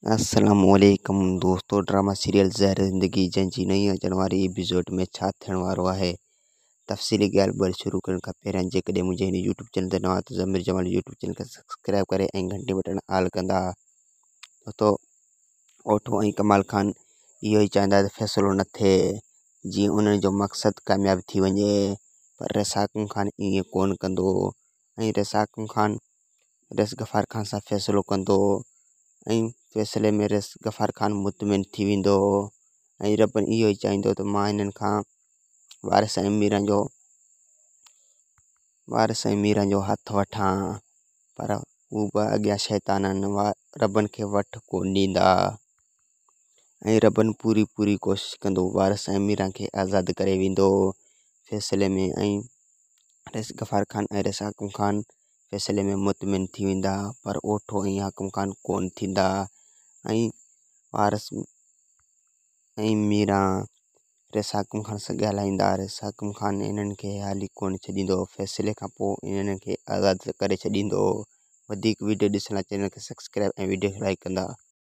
अस्सलामुअलैकुम दोस्तों, drama serial ज़हर ज़िंदगी जंहिंजी नई अचण वारी एपिसोड में छा थियण वारो आहे। तफ़सीली ॻाल्हि ॿोल शुरू करण खां पहिरियों जेकॾहिं मुंहिंजे हिन यूट्यूब चैनल ते नवां त ज़मीर जमाल यूट्यूब चैनल खे सब्सक्राइब करे ऐं घंटी बटन ऑल कंदा। दोस्तों, ओठो ऐं कमाल खान इहो ई चाहींदा त फ़ैसिलो न थिए, जीअं उन्हनि जो मक़सदु कामयाबु थी वञे, पर रसाकुम खान ईअं कोन कंदो ऐं रसाकुम खान रस गफ़ार खान सां फ़ैसिलो कंदो ऐं फ़ैसिले में रस गफ़ार खान मुतमिन थी वेंदो ऐं रबन इहो ई चाहींदो त मां हिननि खां वारिस ऐं मीरां जो हथु वठां, पर हू बि अॻियां शैताननि रबन खे वठि कोन ॾींदा ऐं रबन पूरी कोशिशि कंदो वारिस ऐं मीरां खे आज़ादु करे वेंदो फ़ैसिले में। ऐं रस गफ़ार खान ऐं रसाकुम खान फ़ैसिले में मुतमिन थी वेंदा, पर ओठो ऐं हाकुम खान कोन थींदा ऐं वारिस ऐं मीरां रसाकुम खान सां ॻाल्हाईंदा। रसाकुम खान इन्हनि खे हाली कोन छॾींदो, फ़ैसिले खां पोइ इन्हनि खे आज़ादु करे छॾींदो। वधीक वीडियो ॾिसण लाइ चैनल खे सब्सक्राइब ऐं वीडियो खे लाइक कंदा।